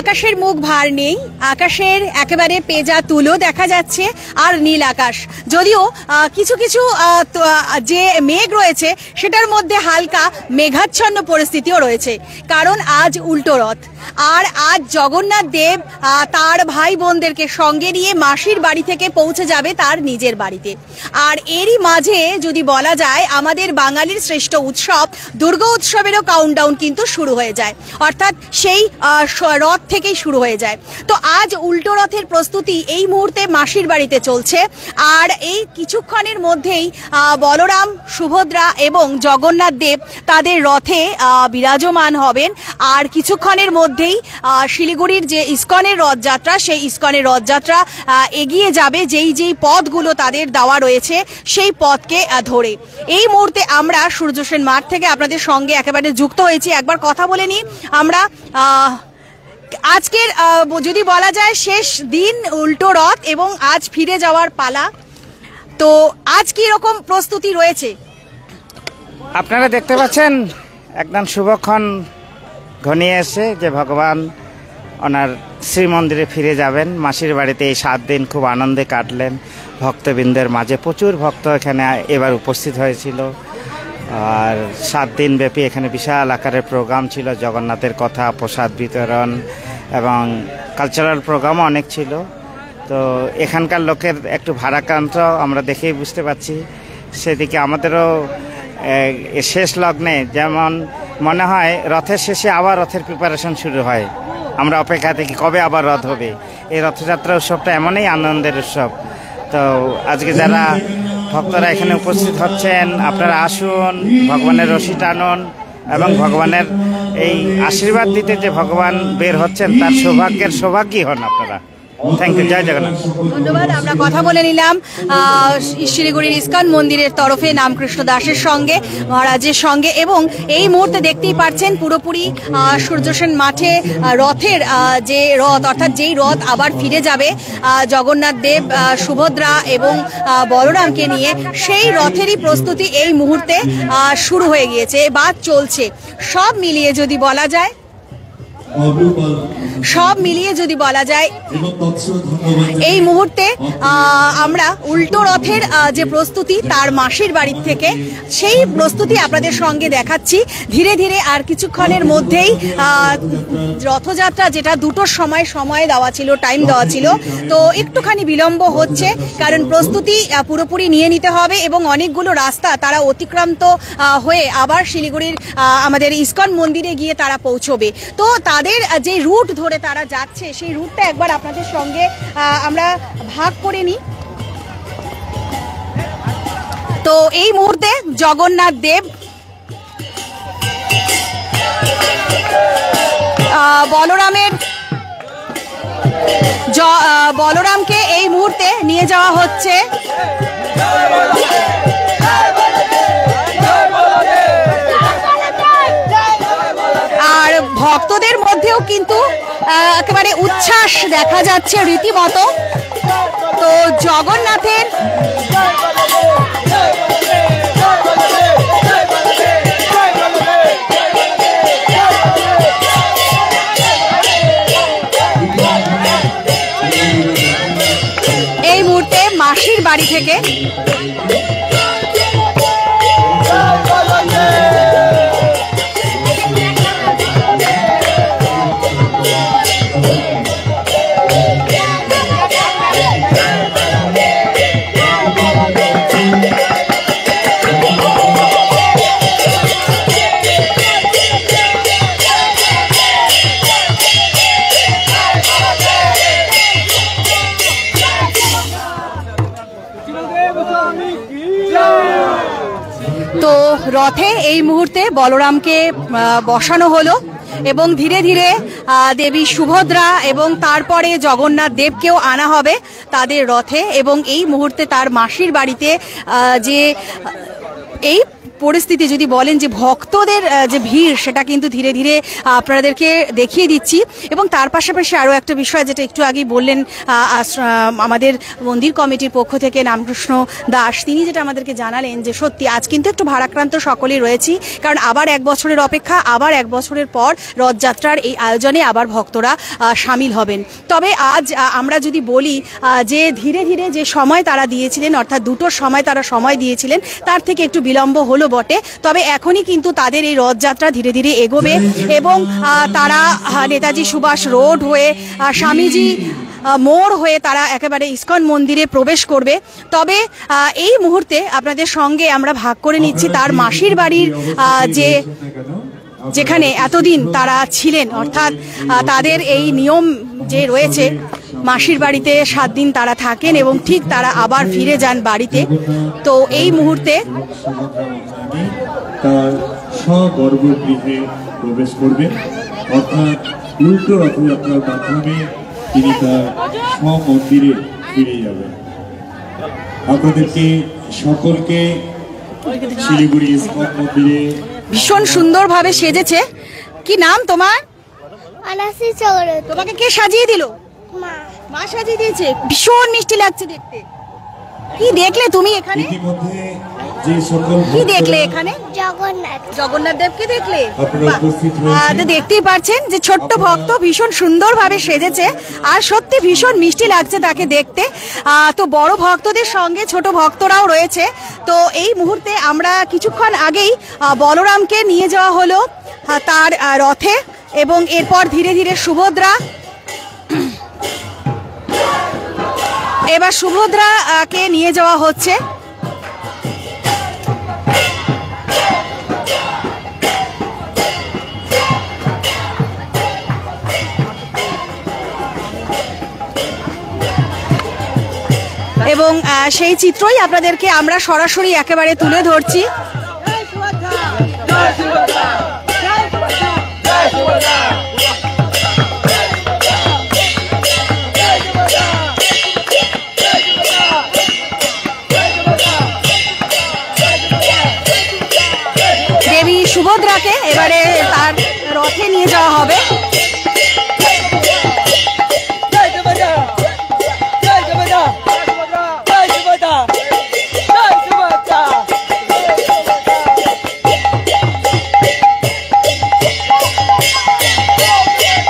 আকাশের মুখ ভার নেই, আকাশের একেবারে পেজা তুলো দেখা যাচ্ছে আর নীল আকাশ। যদিও কিছু কিছু যে মেঘ রয়েছে সেটার মধ্যে হালকা মেঘাচ্ছন্ন পরিস্থিতিও রয়েছে, কারণ আজ উল্টো রথ। আর আজ জগন্নাথ দেব তার ভাই বোনদেরকে সঙ্গে নিয়ে মাসির বাড়ি থেকে পৌঁছে যাবে তার নিজের বাড়িতে। আর এরই মাঝে যদি বলা যায়, আমাদের বাঙালির শ্রেষ্ঠ উৎসব দুর্গা উৎসবেরও কাউন্টডাউন কিন্তু শুরু হয়ে যায়, অর্থাৎ সেই রথ থেকেই শুরু হয়ে যায়। তো আজ উল্টো রথের প্রস্তুতি এই মুহূর্তে মাসির বাড়িতে চলছে। আর এই কিছুক্ষণের মধ্যেই বলরাম, সুভদ্রা এবং জগন্নাথ দেব তাদের রথে বিরাজমান হবেন। আর কিছুক্ষণের মধ্যেই শিলিগুড়ির যে ইস্কনের রথযাত্রা, সেই ইস্কনের রথযাত্রা এগিয়ে যাবে যেই যেই পথগুলো তাদের দেওয়া রয়েছে সেই পথকে ধরে। এই মুহূর্তে আমরা সূর্য সেন মাঠ থেকে আপনাদের সঙ্গে একেবারে যুক্ত হয়েছি। একবার কথা বলে নিই আমরা। আজকের যদি বলা যায় শেষ দিন উল্টো রথ এবং আজ ফিরে যাওয়ার পালা, তো আজ কি রকম প্রস্তুতি রয়েছে? আপনারা দেখতে পাচ্ছেন একদম শুভক্ষণ ঘনিয়ে এসে যে ভগবান ওনার শ্রীমন্দিরে ফিরে যাবেন। মাসির বাড়িতে এই 7 দিন খুব আনন্দে কাটলেন। ভক্তবৃন্দের মাঝে প্রচুর ভক্ত এখানে এবার উপস্থিত হয়েছিল। আর 7 দিন ব্যাপী এখানে বিশাল আকারের প্রোগ্রাম ছিল, জগন্নাথের কথা, প্রসাদ বিতরণ এবং কালচারাল প্রোগ্রামও অনেক ছিল। তো এখানকার লোকের একটু ভারাক্রান্ত আমরা দেখেই বুঝতে পারছি। সেদিকে আমাদেরও শেষ লগ্নে যেমন মনে হয় রথের শেষে আবার রথের প্রিপারেশন শুরু হয়। আমরা অপেক্ষা দেখি কবে আবার রথ হবে। এই রথযাত্রা উৎসবটা এমনই আনন্দের উৎসব। তো আজকে যারা ভক্তরা এখানে উপস্থিত হচ্ছেন, আপনারা আসুন, ভগবানের রশি টানুন এবং ভগবানের এই আশীর্বাদ দিতে যে ভগবান বের হচ্ছেন তার সৌভাগ্যী হন আপনারা। থ্যাংক ইউ, জয় জগন্নাথ। ধন্যবাদ। আমরা কথা বলে নিলাম শিলিগুড়ির ইস্কন মন্দিরের তরফে নামকৃষ্ণ দাসের সঙ্গে, মহারাজের সঙ্গে। এবং এই মুহূর্তে দেখতেই পাচ্ছেন পুরোপুরি সূর্য সেন মাঠে রথের যে রথ, অর্থাৎ যেই রথ আবার ফিরে যাবে জগন্নাথ দেব, সুভদ্রা এবং বলরামকে নিয়ে, সেই রথেরই প্রস্তুতি এই মুহূর্তে শুরু হয়ে গিয়েছে বা চলছে। সব মিলিয়ে যদি বলা যায় এই মুহূর্তে আমরা উল্টো রথের যে প্রস্তুতি তার মাসির বাড়ির থেকে সেই প্রস্তুতি আপনাদের সঙ্গে দেখাচ্ছি ধীরে ধীরে। আর কিছুক্ষণের মধ্যেই রথযাত্রা, যেটা 2টোর সময় দেওয়া ছিল, টাইম দেওয়া ছিল, তো একটুখানি বিলম্ব হচ্ছে, কারণ প্রস্তুতি পুরোপুরি নিয়ে নিতে হবে এবং অনেকগুলো রাস্তা তারা অতিক্রান্ত হয়ে আবার শিলিগুড়ির আমাদের ইস্কন মন্দিরে গিয়ে তারা পৌঁছবে। তো তাদের যে রুট ধরে তারা যাচ্ছে সেই রুটটা একবার আপনাদের সঙ্গে আমরা ভাগ করে নিই। তো এই মুহূর্তে জগন্নাথ দেব বলরামকে এই মুহূর্তে নিয়ে যাওয়া হচ্ছে। আর ভক্তদের মধ্যেও কিন্তু একেবারে উচ্ছ্বাস দেখা যাচ্ছে রীতিমতো। তো জগন্নাথের এই মুহূর্তে মাসির বাড়ি থেকে তো রথে এই মুহূর্তে বলরামকে বসানো হলো এবং ধীরে ধীরে দেবী সুভদ্রা এবং তারপরে জগন্নাথ দেবকেও আনা হবে তাদের রথে। এবং এই মুহূর্তে তার মাসির বাড়িতে যে এই পরিস্থিতি যদি বলেন যে ভক্তদের যে ভিড় সেটা কিন্তু ধীরে ধীরে আপনাদেরকে দেখিয়ে দিচ্ছি। এবং তার পাশাপাশি আরও একটা বিষয় যেটা একটু আগেই বললেন আমাদের মন্দির কমিটির পক্ষ থেকে রামকৃষ্ণ দাস, তিনি যেটা আমাদেরকে জানালেন যে সত্যি আজ কিন্তু একটু ভারাক্রান্ত সকলেই রয়েছি, কারণ আবার 1 বছরের অপেক্ষা, আবার 1 বছরের পর রথযাত্রার এই আয়োজনে আবার ভক্তরা সামিল হবেন। তবে আজ আমরা যদি বলি যে ধীরে ধীরে যে সময় তারা দিয়েছিলেন, অর্থাৎ 2টোর সময় তারা সময় দিয়েছিলেন, তার থেকে একটু বিলম্ব হলো বটে, তবে এখনই কিন্তু তাদের এই রথযাত্রা ধীরে ধীরে এগোবে এবং তারা নেতাজি সুভাষ রোড হয়ে স্বামীজি মোড় হয়ে তারা একেবারে ইস্কন মন্দিরে প্রবেশ করবে। তবে এই মুহূর্তে আপনাদের সঙ্গে আমরা ভাগ করে নিচ্ছি তার মাসির বাড়ির যেখানে এতদিন তারা ছিলেন, অর্থাৎ তাদের এই নিয়ম যে রয়েছে মাসির বাড়িতে 7 দিন তারা থাকেন এবং ঠিক তারা আবার ফিরে যান বাড়িতে। তো এই মুহূর্তে তার স্বগর্ভগৃহে প্রবেশ করবেন, অর্থাৎ উল্টো রথযাত্রার মাধ্যমে তিনি তার স্বমন্দিরে ফিরে যাবেন। আপনাদেরকে সকলকে শিলিগুড়ি ইস্কন মন্দিরে ভীষণ সুন্দরভাবে সেজেছে। কি নাম তোমার? আনাসি চকলেট। তোমাকে কে সাজিয়ে দিল? মা। মা সাজিয়ে দিয়েছে। ভীষণ মিষ্টি লাগছে দেখতে। কি দেখলে তুমি এখানে? ইতিমধ্যে যে সকল কি দেখলে এখানে? জগন্নাথ। জগন্নাথ দেবকে দেখলে? আপনারা উপস্থিত হয়েছেন। তো দেখতেই পাচ্ছেন যে ছোট্ট ভক্ত ভীষণ সুন্দরভাবে সেজেছে আর সত্যি ভীষণ মিষ্টি লাগছে তাকে দেখতে। তো বড় ভক্তদের সঙ্গে ছোট ভক্তরাও রয়েছে। তো এই মুহূর্তে আমরা কিছুক্ষণ আগেই বলরামকে নিয়ে যাওয়া হলো তার রথে এবং এরপর ধীরে ধীরে সুভদ্রা, এবার সুভদ্রাকে নিয়ে যাওয়া হচ্ছে। এবং সেই চিত্রই আপনাদেরকে আমরা সরাসরি একেবারে তুলে ধরছি। দেবী সুভদ্রাকে এবারে তার রথে নিয়ে যাওয়া হবে।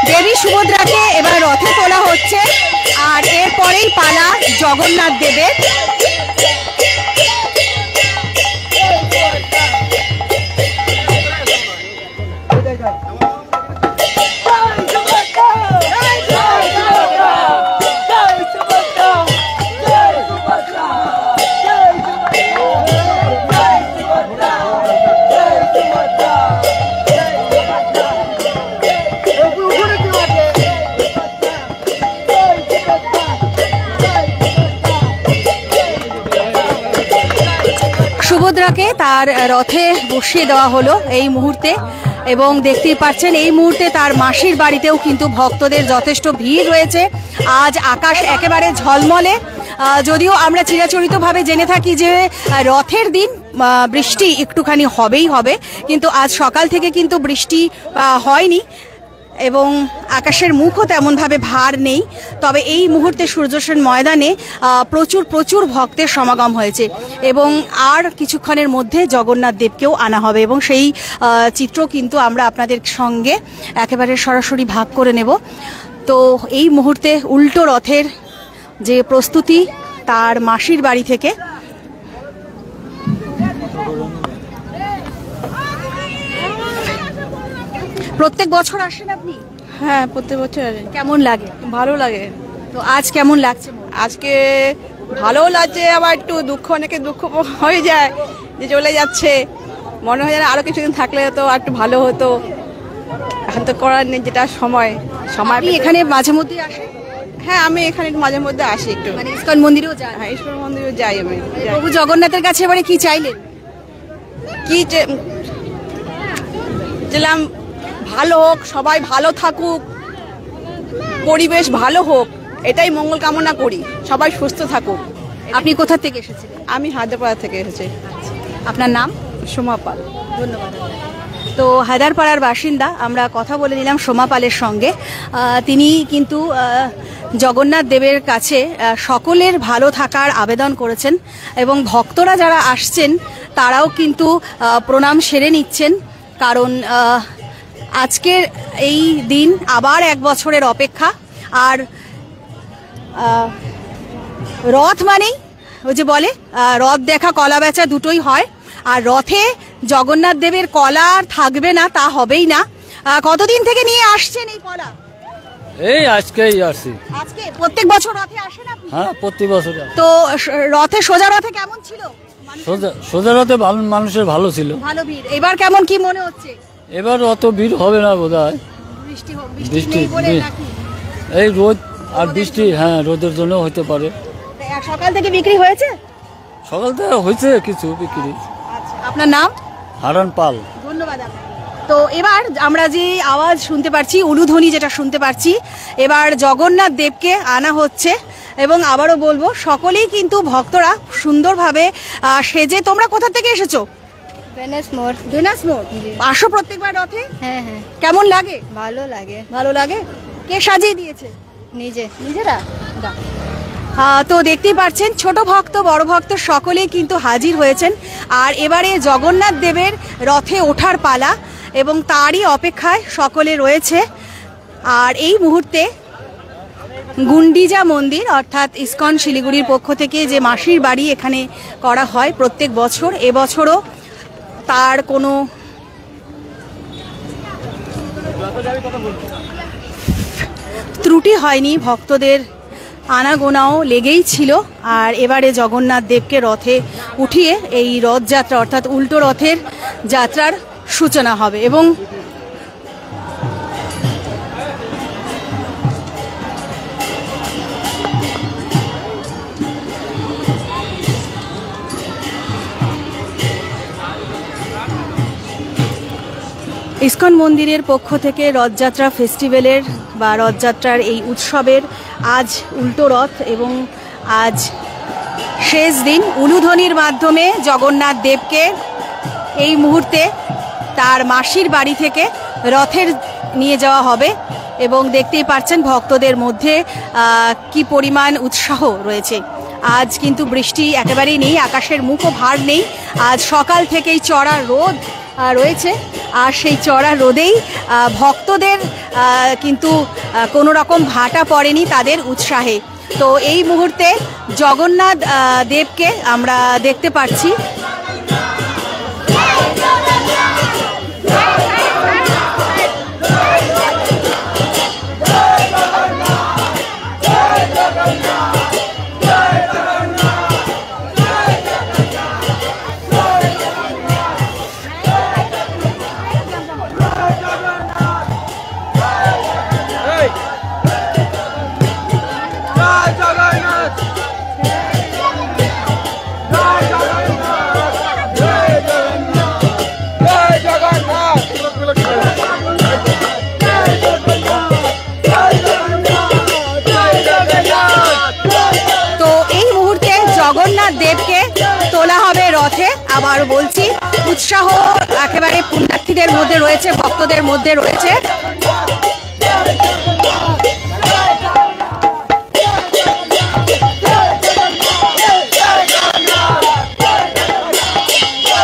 দেবী সুভদ্রাকে এবার রথে তোলা হচ্ছে আর এরপরেই পালা জগন্নাথ দেবের। সুভদ্রাকে তার রথে বসিয়ে দেওয়া হলো এই মুহূর্তে এবং দেখতেই পাচ্ছেন এই মুহূর্তে তার মাসির বাড়িতেও কিন্তু ভক্তদের যথেষ্ট ভিড় রয়েছে। আজ আকাশ একেবারে ঝলমলে, যদিও আমরা চিরাচরিতভাবে জেনে থাকি যে রথের দিন বৃষ্টি একটুখানি হবেই হবে, কিন্তু আজ সকাল থেকে কিন্তু বৃষ্টি হয়নি এবং আকাশের মুখও তেমনভাবে ভার নেই। তবে এই মুহূর্তে সূর্যসেন ময়দানে প্রচুর ভক্তের সমাগম হয়েছে এবং আর কিছুক্ষণের মধ্যে জগন্নাথ দেবকেও আনা হবে এবং সেই চিত্র কিন্তু আমরা আপনাদের সঙ্গে একেবারে সরাসরি ভাগ করে নেব। তো এই মুহূর্তে উল্টো রথের যে প্রস্তুতি তার মাসির বাড়ি থেকে। প্রত্যেক বছর আসেন আপনি? হ্যাঁ, প্রত্যেক বছর আসে। কেমন লাগে? ভালো লাগে। তো আজ কেমন লাগছে? আজকে ভালোও লাগছে, আবার একটু দুঃখ, অনেকে দুঃখ হয়ে যায় যে চলে যাচ্ছে। মনে হয় যেন আরো কিছুদিন থাকলে তো আর একটু ভালো হতো। এখন তো করার নেই, যেটা সময় আপনি এখানে মাঝে মধ্যে আসেন? হ্যাঁ, আমি এখানে মাঝে মধ্যে আসি একটু। মানে ইস্কন মন্দিরেও যান? হ্যাঁ, ঈশ্বর মন্দিরে যাই আমি। প্রভু জগন্নাথের কাছে এবারে কি চাইলেন? কি চাইলাম, ভালো হোক, সবাই ভালো থাকুক, পরিবেশ ভালো হোক, এটাই মঙ্গল কামনা করি, সবাই সুস্থ থাকুক। আপনি কোথা থেকে এসেছিলেন? আমি হায়দ্রাবাদ থেকে এসেছি। আপনার নাম? সোমা পাল। ধন্যবাদ আপনাকে। তো হায়দারপাড়ার বাসিন্দা, আমরা কথা বলে নিলাম সোমা পালের সঙ্গে। তিনি কিন্তু জগন্নাথ দেবের কাছে সকলের ভালো থাকার আবেদন করেছেন এবং ভক্তরা যারা আসছেন তারাও কিন্তু প্রণাম সেরে নিচ্ছেন, কারণ আজকের এই দিন আবার 1 বছরের অপেক্ষা। আর রথ মানেই ওই যে বলে রথ দেখা কলা বেচা দুটোই হয়, আর রথে জগন্নাথ দেবের কলা আর থাকবে না তা হবেই না। কতদিন থেকে নিয়ে আসছেন এই কলা? এই আজকেই আসছি। আজকে প্রত্যেক বছর রথে আসেন আপনি? হ্যাঁ, প্রতি বছর। তো রথে সোজা রথে কেমন ছিল? সোজা রাতে মানুষের ভালো ছিল। ভালো ভিড়। এবার কেমন কি মনে হচ্ছে? এবার অত ভিড় হবে না বোধহয়। বৃষ্টি নেই বলে নাকি? এই রোদ আর বৃষ্টি, হ্যাঁ রোদের জন্য হতে পারে। সকাল থেকে বিক্রি হয়েছে? সকাল থেকে হয়েছে কিছু বিক্রি। আচ্ছা, আপনার নাম? হারান পাল। ধন্যবাদ আপনাকে। তো এবার আমরা যে আওয়াজ শুনতে পাচ্ছি, উলুধ্বনি যেটা শুনতে পাচ্ছি, এবার জগন্নাথ দেবকে আনা হচ্ছে এবং আবারও বলবো সকলেই কিন্তু ভক্তরা সুন্দরভাবে সেজে। তোমরা কোথা থেকে এসেছো? ভেনাস মোড়। ভেনাস মোড়। আসো প্রত্যেকবার রথে? হ্যাঁ হ্যাঁ, কেমন লাগে? ভালো লাগে। ভালো লাগে। কে সাজিয়ে দিয়েছে? নিজেরা। তো দেখতেই পাচ্ছেন ছোট ভক্ত বড় ভক্ত সকলেই কিন্তু হাজির হয়েছেন। আর এবারে জগন্নাথ দেবের রথে ওঠার পালা এবং তারই অপেক্ষায় সকলে রয়েছে। আর এই মুহূর্তে গুন্ডিজা মন্দির অর্থাৎ ইসকন শিলিগুড়ির পক্ষ থেকে যে মাসির বাড়ি এখানে করা হয় প্রত্যেক বছর, এবছরও তার কোনো ত্রুটি হয়নি, ভক্তদের আনাগোনাও লেগেই ছিল। আর এবারে জগন্নাথ দেবকে রথে উঠিয়ে এই রথযাত্রা অর্থাৎ উল্টো রথের যাত্রার সূচনা হবে। এবং ইসকন মন্দিরের পক্ষ থেকে রথযাত্রা ফেস্টিভ্যালের বা রথযাত্রার এই উৎসবের আজ উল্টো রথ এবং আজ শেষ দিন। উলুধ্বনির মাধ্যমে জগন্নাথ দেবকে এই মুহূর্তে তার মাসির বাড়ি থেকে রথের নিয়ে যাওয়া হবে এবং দেখতেই পাচ্ছেন ভক্তদের মধ্যে কি পরিমাণ উৎসাহ রয়েছে। আজ কিন্তু বৃষ্টি একেবারেই নেই, আকাশের মুখও ভার নেই। আজ সকাল থেকেই চড়া রোদ রয়েছে, আর সেই চড়া রোদেই ভক্তদের কিন্তু কোনো রকম ভাটা পড়েনি তাদের উৎসাহে। তো এই মুহূর্তে জগন্নাথ দেবকে আমরা দেখতে পাচ্ছি। জগন্নাথ দেবকে তোলা হবে রথে। আবার বলছি, উৎসাহ একেবারে পুণ্যার্থীদের মধ্যে রয়েছে, ভক্তদের মধ্যে রয়েছে।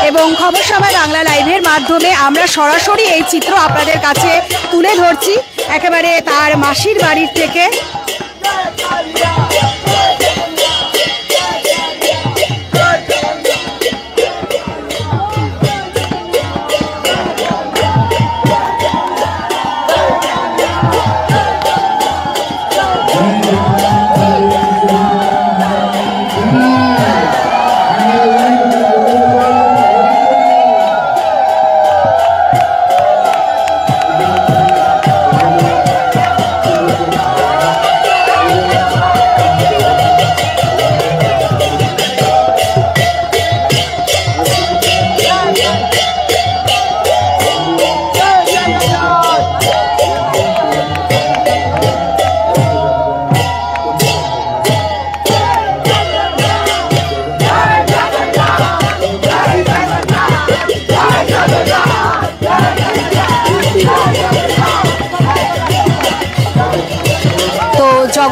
এবং খবর সময় বাংলা লাইভের মাধ্যমে আমরা সরাসরি এই চিত্র আপনাদের কাছে তুলে ধরছি একেবারে তার মাসির বাড়ির থেকে।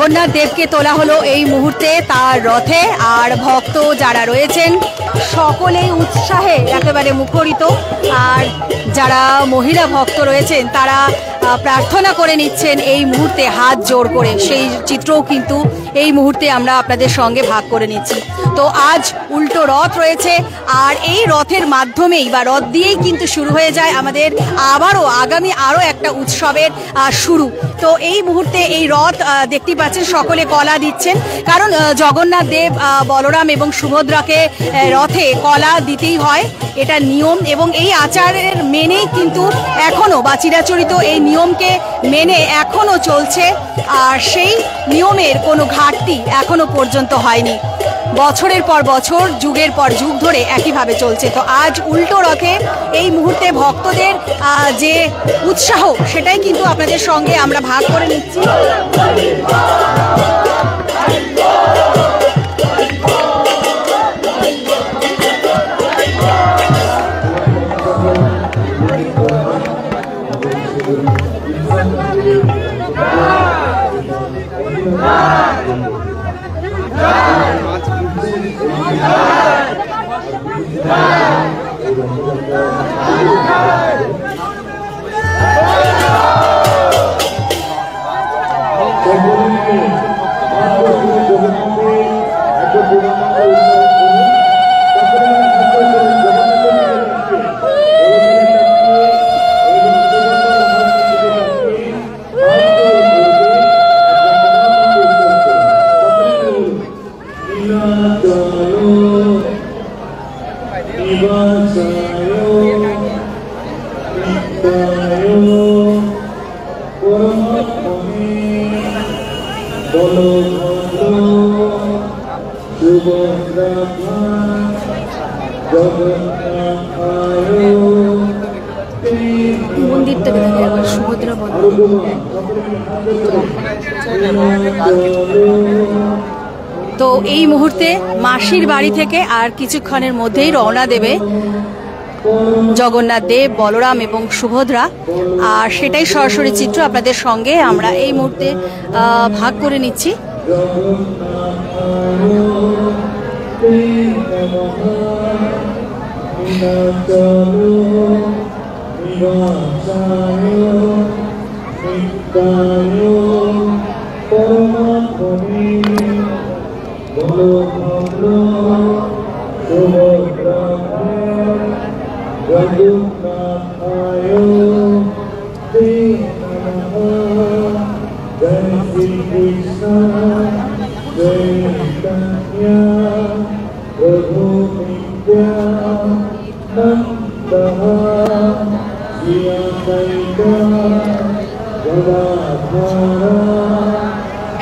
জগন্নাথ দেবকে তোলা হলো এই মুহূর্তে তার রথে, আর ভক্ত যারা রয়েছেন সকলেই উৎসাহে একেবারে মুখরিত। আর যারা মহিলা ভক্ত রয়েছেন তারা প্রার্থনা করে নিচ্ছেন এই মুহূর্তে হাত জোর করে, সেই চিত্রও কিন্তু এই মুহূর্তে আমরা আপনাদের সঙ্গে ভাগ করে নিচ্ছি। তো আজ উল্টো রথ রয়েছে, আর এই রথের মাধ্যমেই বা রথ দিয়েই কিন্তু শুরু হয়ে যায় আমাদের আগামী আরও একটা উৎসবের শুরু। তো এই মুহূর্তে এই রথ দেখতে পাচ্ছেন সকলে কলা দিচ্ছেন, কারণ জগন্নাথ দেব, বলরাম এবং সুভদ্রাকে রথে কলা দিতেই হয়, এটা নিয়ম। এবং এই আচারের মেনেই কিন্তু এখনো বা চিরাচরিত এই নিয়মকে মেনে এখনো চলছে, আর সেই নিয়মের কোনো ঘাটতি এখনো পর্যন্ত হয়নি। বছরের পর বছর, যুগের পর যুগ ধরে একইভাবে চলছে। তো আজ উল্টো রথে এই মুহূর্তে ভক্তদের যে উৎসাহ সেটাই কিন্তু আপনাদের সঙ্গে আমরা ভাগ করে নিচ্ছি। মন্দিরটা দেখে আবার সুভদ্রা তো এই মুহূর্তে মাসির বাড়ি থেকে আর কিছুক্ষণের মধ্যেই রওনা দেবে জগন্নাথ দেব, বলরাম এবং সুভদ্রা, আর সেটাই সরাসরি চিত্র আপনাদের সঙ্গে আমরা এই মুহূর্তে ভাগ করে নিচ্ছি।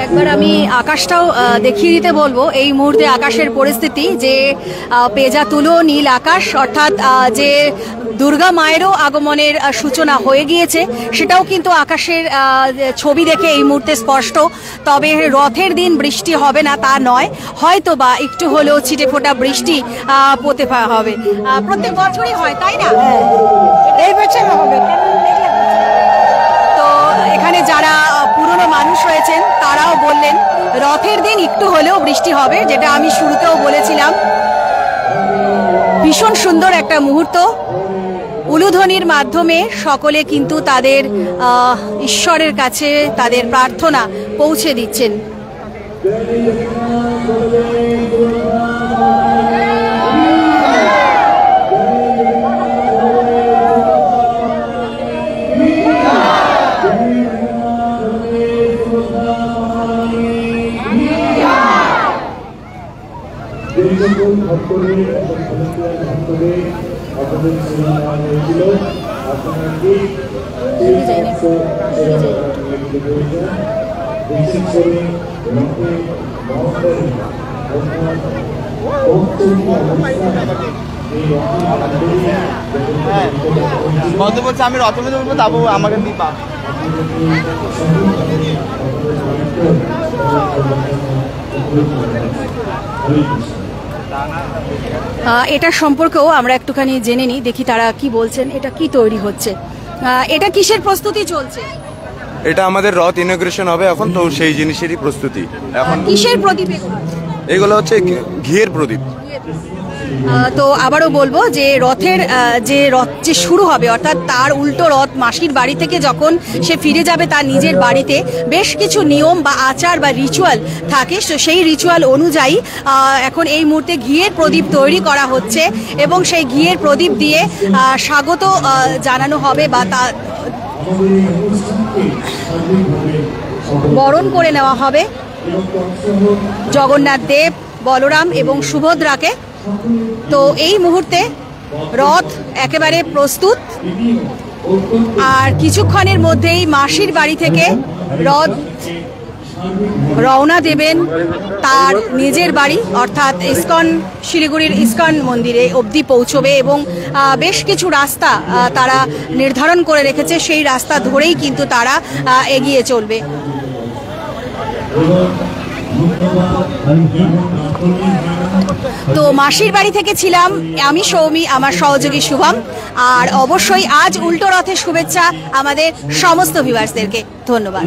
একবার আমি আকাশটাও দেখিয়ে দিতে বলবো এই মুহূর্তে আকাশের পরিস্থিতি, যে পেজা তুলো নীল আকাশ, অর্থাৎ যে দুর্গা মায়েরও আগমনের সূচনা হয়ে গিয়েছে, সেটাও কিন্তু আকাশের ছবি দেখে এই মুহূর্তে স্পষ্ট। তবে রথের দিন বৃষ্টি হবে না তা নয়, হয়তো বা একটু হলেও ছিটে ফোটা বৃষ্টি পড়তে হবে, প্রত্যেক বছরই হয়, তাই না? এই বছর হবে। তো এখানে যারা পুরনো মানুষ রয়েছেন তারাও বললেন রথের দিন একটু হলেও বৃষ্টি হবে, যেটা আমি শুরুতেও বলেছিলাম। ভীষণ সুন্দর একটা মুহূর্ত। উলুধ্বনির মাধ্যমে সকলে কিন্তু তাদের ঈশ্বরের কাছে তাদের প্রার্থনা পৌঁছে দিচ্ছেন। কত বলছে আমি রথে বলবো, তাবো আমাকে দিবা। এটা সম্পর্কেও আমরা একটুখানি জেনে নিই, দেখি তারা কি বলছেন। এটা কি তৈরি হচ্ছে, এটা কিসের প্রস্তুতি চলছে? এটা আমাদের রথ ইনগ্রেশন হবে এখন, তো সেই জিনিসেরই প্রস্তুতি এখন। কিসের প্রদীপ এগুলো? এগুলো হচ্ছে ঘিয়ের প্রদীপ। তো আবারও বলবো যে রথের রথ যে শুরু হবে, অর্থাৎ তার উল্টো রথ মাসির বাড়ি থেকে যখন সে ফিরে যাবে তার নিজের বাড়িতে, বেশ কিছু নিয়ম বা আচার বা রিচুয়াল থাকে। তো সেই রিচুয়াল অনুযায়ী এখন এই মুহূর্তে ঘিয়ের প্রদীপ তৈরি করা হচ্ছে এবং সেই ঘিয়ের প্রদীপ দিয়ে স্বাগত জানানো হবে বা তা বরণ করে নেওয়া হবে জগন্নাথ দেব, বলরাম এবং সুভদ্রাকে। তো এই মুহূর্তে রথ একেবারে প্রস্তুত, আর কিছুক্ষণের মধ্যেই মাসির বাড়ি থেকে রথ রওনা দেবেন তার নিজের বাড়ি, অর্থাৎ ইস্কন, শিলিগুড়ির ইস্কন মন্দিরে অবধি পৌঁছবে এবং বেশ কিছু রাস্তা তারা নির্ধারণ করে রেখেছে, সেই রাস্তা ধরেই কিন্তু তারা এগিয়ে চলবে। তো মাসির বাড়ি থেকে ছিলাম আমি সৌমি, আমার সহযোগী শুভম, আর অবশ্যই আজ উল্টো রথের শুভেচ্ছা আমাদের সমস্ত ভিউয়ার্সদেরকে। ধন্যবাদ।